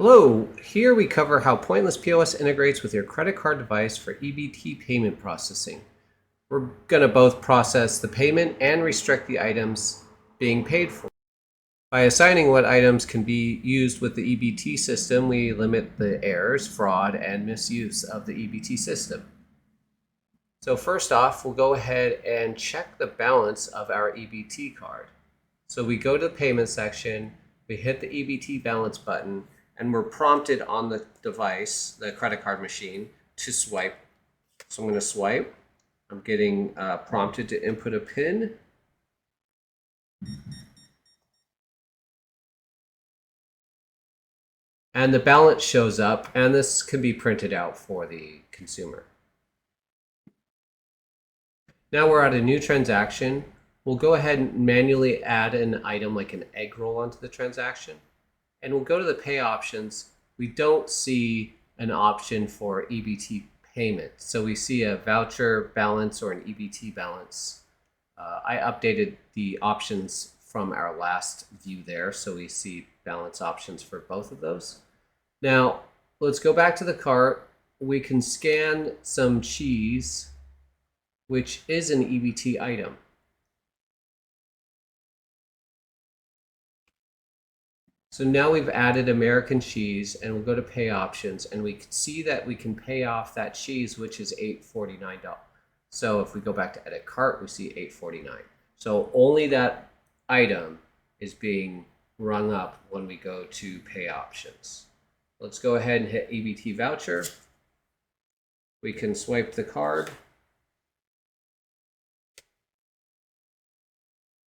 Hello, here we cover how PointlessPOS integrates with your credit card device for EBT payment processing. We're going to both process the payment and restrict the items being paid for. By assigning what items can be used with the EBT system, we limit the errors, fraud, and misuse of the EBT system. So first off, we'll go ahead and check the balance of our EBT card. So we go to the payment section, we hit the EBT balance button, and we're prompted on the device, the credit card machine, to swipe. So I'm going to swipe. I'm getting prompted to input a PIN. And the balance shows up, and this can be printed out for the consumer. Now we're at a new transaction. We'll go ahead and manually add an item like an egg roll onto the transaction. And we'll go to the pay options. We don't see an option for EBT payment. So we see a voucher balance or an EBT balance. I updated the options from our last view there, so we see balance options for both of those. Now, let's go back to the cart. We can scan some cheese, which is an EBT item. So now we've added American cheese, and we'll go to pay options, and we can see that we can pay off that cheese, which is $8.49. So if we go back to edit cart, we see $8.49. So only that item is being rung up when we go to pay options. Let's go ahead and hit EBT voucher. We can swipe the card.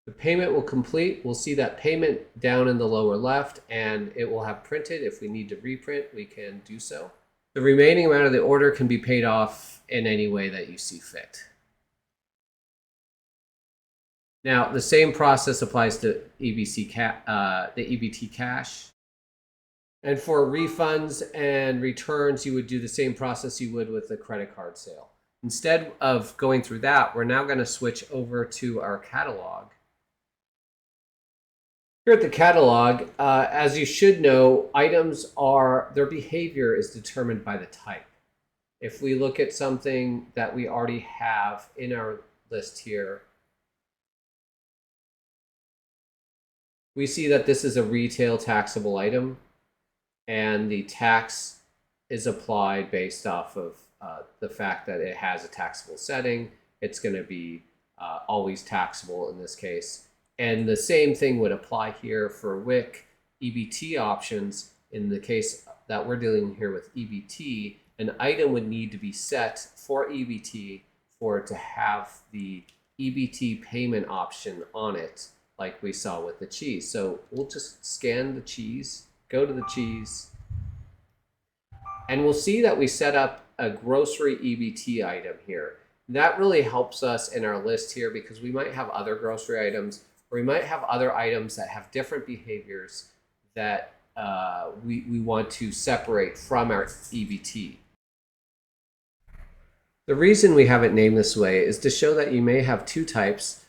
The payment will complete. We'll see that payment down in the lower left, and it will have printed. If we need to reprint, we can do so. The remaining amount of the order can be paid off in any way that you see fit. Now, the same process applies to the EBT cash. And for refunds and returns, you would do the same process you would with a credit card sale. Instead of going through that, we're now going to switch over to our catalog. Here at the catalog, as you should know, their behavior is determined by the type. If we look at something that we already have in our list here, we see that this is a retail taxable item, and the tax is applied based off of the fact that it has a taxable setting. It's going to be always taxable in this case. And the same thing would apply here for WIC EBT options. In the case that we're dealing here with EBT, an item would need to be set for EBT for it to have the EBT payment option on it, like we saw with the cheese. So we'll just scan the cheese, go to the cheese, and we'll see that we set up a grocery EBT item here. That really helps us in our list here because we might have other grocery items, or we might have other items that have different behaviors that we want to separate from our EBT. The reason we have it named this way is to show that you may have two types,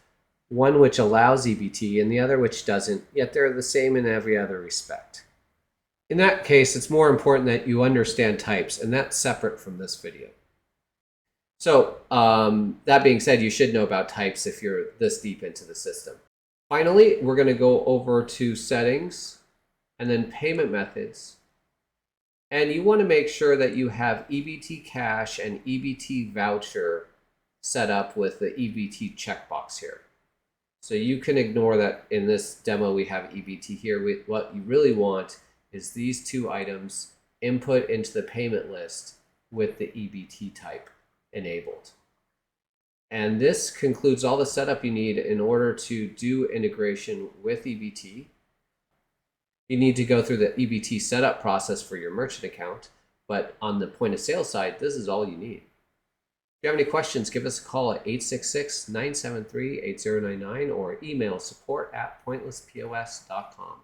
one which allows EBT and the other which doesn't, yet they're the same in every other respect. In that case, it's more important that you understand types, and that's separate from this video. So that being said, you should know about types if you're this deep into the system. Finally, we're going to go over to settings and then payment methods. And you want to make sure that you have EBT cash and EBT voucher set up with the EBT checkbox here. So you can ignore that in this demo we have EBT here. What you really want is these two items input into the payment list with the EBT type enabled. And this concludes all the setup you need in order to do integration with EBT. You need to go through the EBT setup process for your merchant account, but on the point of sale side, this is all you need. If you have any questions, give us a call at 866-973-8099 or email support@pointlesspos.com.